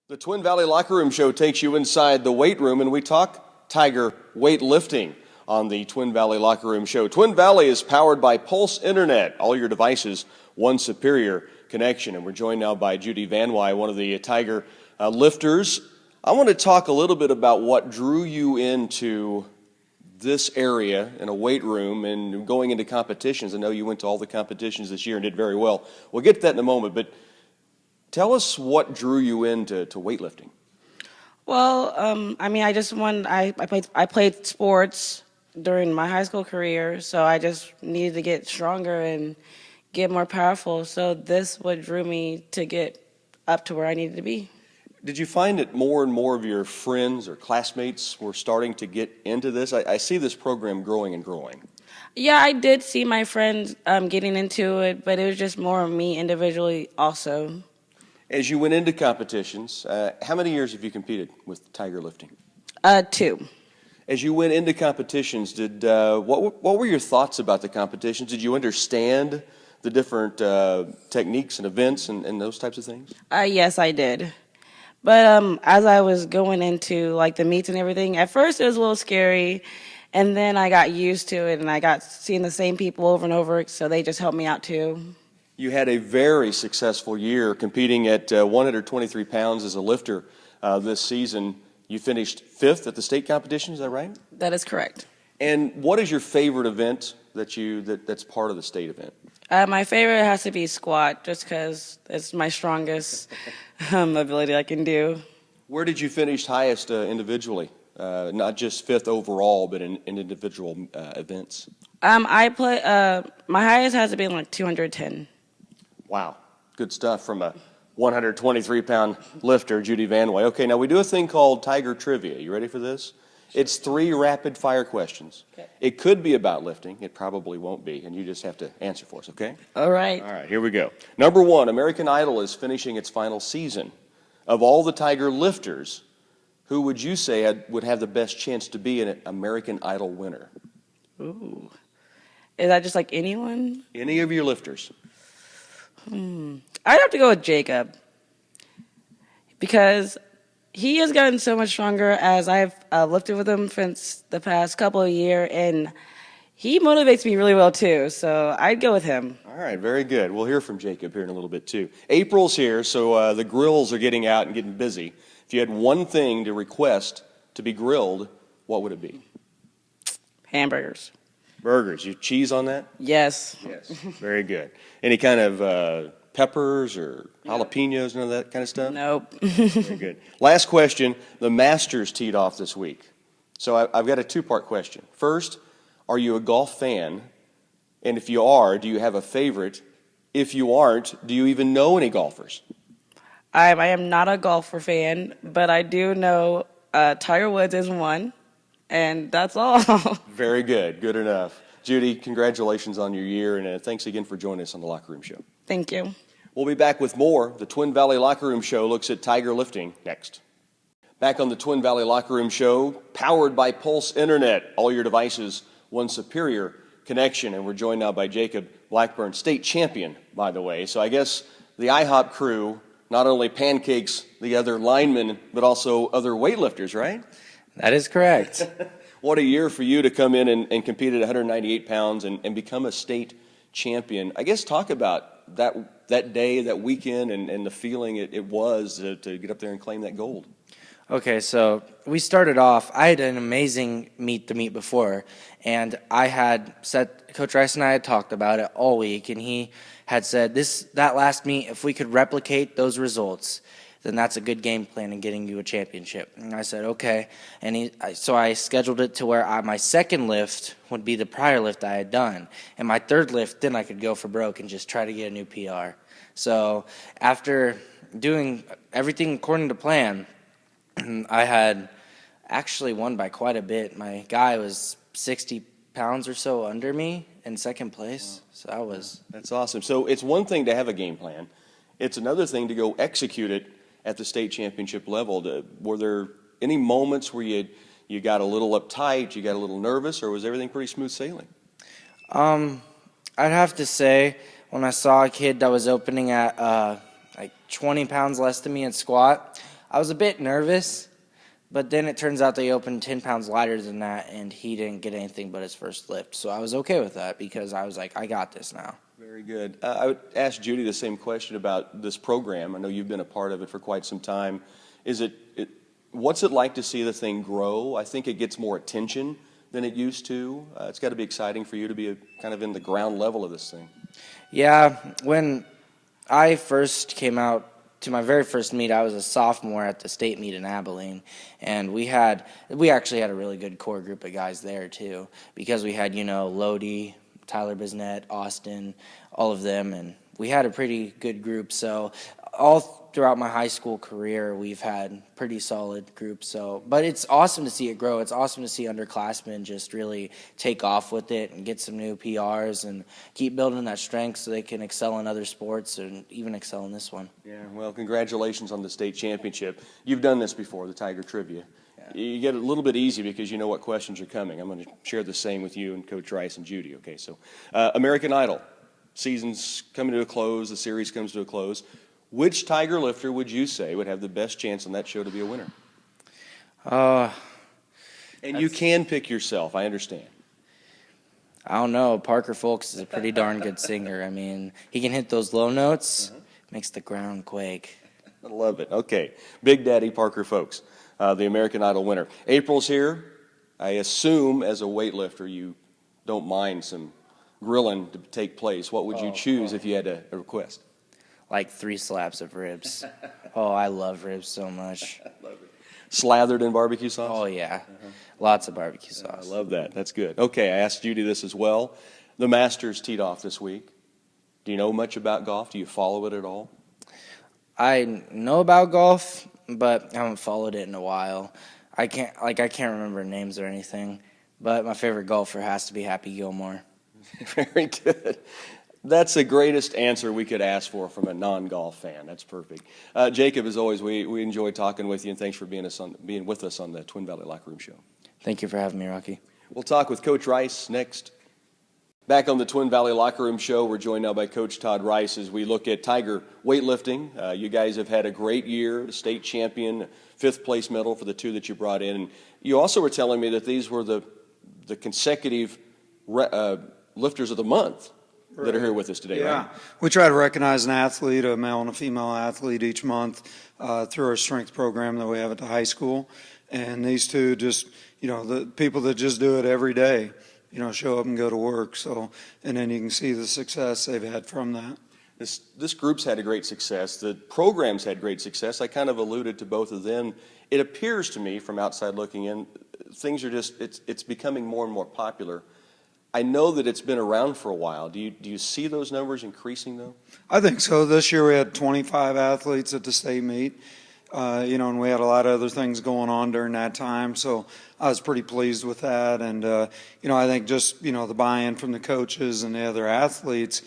The Twin Valley Locker Room Show takes you inside the weight room, and we talk Tiger weightlifting on the Twin Valley Locker Room Show. Twin Valley is powered by Pulse Internet. All your devices, one superior connection. And we're joined now by Judy Van Wey, one of the Tiger lifters. I want to talk a little bit about what drew you into this area in a weight room and going into competitions. I know you went to all the competitions this year and did very well. We'll get to that in a moment, but tell us what drew you into weightlifting. Well, I played sports during my high school career, so I just needed to get stronger and get more powerful. So this what drew me to get up to where I needed to be. Did you find that more and more of your friends or classmates were starting to get into this? I see this program growing and growing. Yeah, I did see my friends getting into it, but it was just more of me individually also. As you went into competitions, how many years have you competed with Tiger lifting? 2. As you went into competitions, what were your thoughts about the competitions? Did you understand the different techniques and events and those types of things? Yes, I did. But as I was going into like the meets and everything, at first it was a little scary, and then I got used to it, and I got seeing the same people over and over, so they just helped me out too. You had a very successful year competing at 123 pounds as a lifter this season. You finished 5th at the state competition, is that right? That is correct. And what is your favorite event that's part of the state event? My favorite has to be squat, just because it's my strongest ability I can do. Where did you finish highest individually? Not just 5th overall, but in individual events. My highest has to be like 210. Wow, good stuff from a 123-pound lifter, Judy Van Wey. Okay, now we do a thing called Tiger Trivia. You ready for this? It's 3 rapid-fire questions. Okay. It could be about lifting. It probably won't be, and you just have to answer for us, okay? All right. All right, here we go. Number 1, American Idol is finishing its final season. Of all the Tiger lifters, who would you say would have the best chance to be an American Idol winner? Ooh. Is that just like anyone? Any of your lifters. I'd have to go with Jacob, because he has gotten so much stronger as I've lifted with him since the past couple of years, and he motivates me really well too, so I'd go with him. All right, very good. We'll hear from Jacob here in a little bit too. April's here, so the grills are getting out and getting busy. If you had one thing to request to be grilled, what would it be? Hamburgers. Burgers. You cheese on that? Yes. Yes. Very good. Any kind of peppers or jalapenos, none of that kind of stuff? Nope. Very good. Last question. The Masters teed off this week. So I've got a 2-part question. First, are you a golf fan? And if you are, do you have a favorite? If you aren't, do you even know any golfers? I am not a golfer fan, but I do know Tiger Woods is one. And that's all. Very good. Good enough. Judy, congratulations on your year, and thanks again for joining us on the Locker Room Show. Thank you. We'll be back with more. The Twin Valley Locker Room Show looks at Tiger lifting next. Back on the Twin Valley Locker Room Show, powered by Pulse Internet. All your devices, one superior connection. And we're joined now by Jacob, Blackburn, state champion, by the way. So I guess the IHOP crew not only pancakes the other linemen, but also other weightlifters, right? That is correct. What a year for you to come in and compete at 198 pounds and become a state champion. I guess talk about that day, that weekend, and the feeling it was to get up there and claim that gold. Okay, so we started off, I had an amazing meet the meet before, and I had said, Coach Rice and I had talked about it all week, and he had said, that last meet, if we could replicate those results, then that's a good game plan in getting you a championship. And I said, okay. And so I scheduled it to where my second lift would be the prior lift I had done. And my third lift, then I could go for broke and just try to get a new PR. So after doing everything according to plan, I had actually won by quite a bit. My guy was 60 pounds or so under me in second place. Wow. So That's awesome. So it's one thing to have a game plan. It's another thing to go execute it at the state championship level. Were there any moments where you got a little uptight, you got a little nervous, or was everything pretty smooth sailing? I'd have to say when I saw a kid that was opening at like 20 pounds less than me in squat, I was a bit nervous, but then it turns out they opened 10 pounds lighter than that, and he didn't get anything but his first lift. So I was okay with that because I was like, I got this now. Very good. I would ask Judy the same question about this program. I know you've been a part of it for quite some time. What's it like to see the thing grow? I think it gets more attention than it used to. It's got to be exciting for you to be kind of in the ground level of this thing. Yeah, when I first came out to my very first meet, I was a sophomore at the state meet in Abilene, and we actually had a really good core group of guys there too, because we had, Lodi, Tyler Bisnett, Austin, all of them, and we had a pretty good group. So all throughout my high school career, we've had pretty solid groups. But it's awesome to see it grow. It's awesome to see underclassmen just really take off with it and get some new PRs and keep building that strength so they can excel in other sports and even excel in this one. Yeah, well, congratulations on the state championship. You've done this before, the Tiger Trivia. Yeah. You get a little bit easy because you know what questions are coming. I'm going to share the same with you and Coach Rice and Judy. Okay, so American Idol. Season's coming to a close. The series comes to a close. Which Tiger lifter would you say would have the best chance on that show to be a winner? And you can pick yourself, I understand. I don't know. Parker Folks is a pretty darn good singer. I mean, he can hit those low notes, makes the ground quake. I love it. Okay, Big Daddy Parker Folks, the American Idol winner. April's here. I assume as a weightlifter you don't mind some grilling to take place. What would you choose if you had a request? Like 3 slabs of ribs. Oh, I love ribs so much. Love it. Slathered in barbecue sauce? Oh, yeah. Lots of barbecue sauce. I love that. That's good. Okay, I asked Judy this as well. The Masters teed off this week. Do you know much about golf? Do you follow it at all? I know about golf, but I haven't followed it in a while. I can't remember names or anything, but my favorite golfer has to be Happy Gilmore. Very good. That's the greatest answer we could ask for from a non-golf fan. That's perfect. Jacob, as always, we enjoy talking with you, and thanks for being with us on the Twin Valley Locker Room Show. Thank you for having me, Rocky. We'll talk with Coach Rice next. Back on the Twin Valley Locker Room Show, we're joined now by Coach Todd Rice as we look at Tiger weightlifting. You guys have had a great year, state champion, 5th place medal for the 2 that you brought in. And you also were telling me that these were the consecutive lifters of the month that are here with us today, right? We try to recognize an athlete, a male and a female athlete each month through our strength program that we have at the high school. And these 2 just, the people that just do it every day, show up and go to work. So, and then you can see the success they've had from that. This group's had a great success. The program's had great success. I kind of alluded to both of them. It appears to me from outside looking in, things are just, it's becoming more and more popular. I know that it's been around for a while. Do you see those numbers increasing, though? I think so. This year we had 25 athletes at the state meet, and we had a lot of other things going on during that time. So I was pretty pleased with that. And, I think just, the buy-in from the coaches and the other athletes,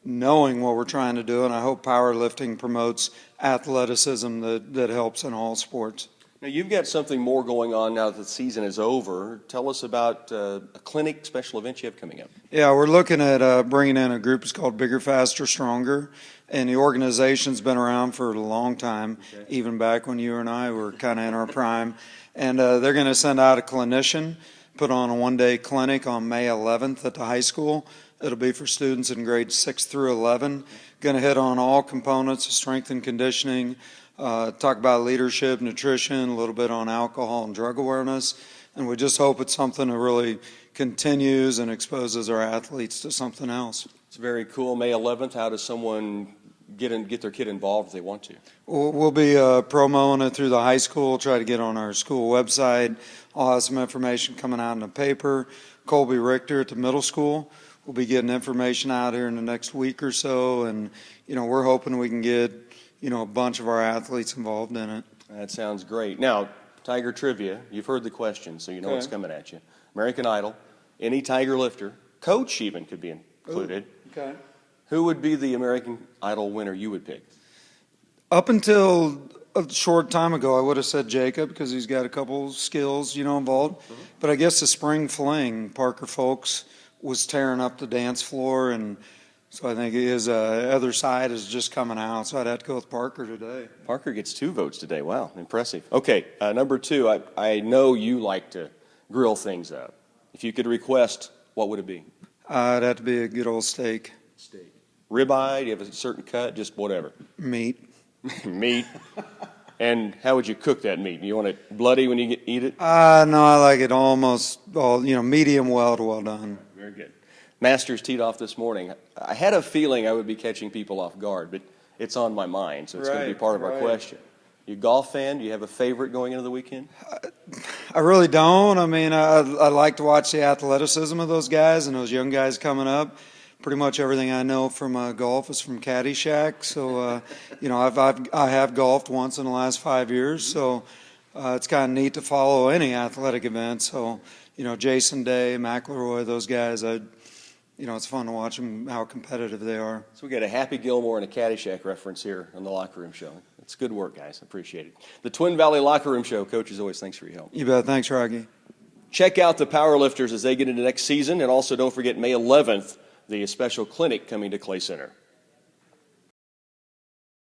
knowing what we're trying to do. And I hope powerlifting promotes athleticism that helps in all sports. Now, you've got something more going on now that the season is over. Tell us about a clinic, special event you have coming up. Yeah, we're looking at bringing in a group. It's called Bigger, Faster, Stronger. And the organization's been around for a long time, even back when you and I were kind of in our prime. And they're going to send out a clinician, put on a one-day clinic on May 11th at the high school. It'll be for students in grades 6 through 11. Going to hit on all components of strength and conditioning, talk about leadership, nutrition, a little bit on alcohol and drug awareness. And we just hope it's something that really continues and exposes our athletes to something else. It's very cool. May 11th, how does someone get their kid involved if they want to? We'll be promoting it through the high school, try to get on our school website. I'll have some information coming out in the paper. Colby Richter at the middle school. We'll be getting information out here in the next week or so. And, we're hoping we can get, a bunch of our athletes involved in it. That sounds great. Now, Tiger Trivia, you've heard the question, so you know what's coming at you. American Idol, any Tiger lifter, coach even could be included. Ooh, okay. Who would be the American Idol winner you would pick? Up until a short time ago, I would have said Jacob because he's got a couple skills, involved. Mm-hmm. But I guess the spring fling, Parker Folks was tearing up the dance floor, and So I think his other side is just coming out. So I'd have to go with Parker today. Parker gets 2 votes today. Wow, impressive. Okay, number 2, I know you like to grill things up. If you could request, what would it be? It'd have to be a good old steak. Steak. Ribeye, do you have a certain cut? Just whatever. Meat. Meat. And how would you cook that meat? You want it bloody when you eat it? No, I like it almost all, medium well to well done. Very good. Masters teed off this morning. I had a feeling I would be catching people off guard, but it's on my mind, so it's going to be part of our question. You a golf fan? Do you have a favorite going into the weekend? I really don't. I mean, I like to watch the athleticism of those guys and those young guys coming up. Pretty much everything I know from golf is from Caddyshack. So, I have golfed once in the last 5 years. So it's kind of neat to follow any athletic event. So, Jason Day, McIlroy, those guys, it's fun to watch them, how competitive they are. So we got a Happy Gilmore and a Caddyshack reference here on the Locker Room Show. It's good work, guys. I appreciate it. The Twin Valley Locker Room Show. Coach, as always, thanks for your help. You bet. Thanks, Rocky. Check out the powerlifters as they get into next season. And also don't forget May 11th, the special clinic coming to Clay Center.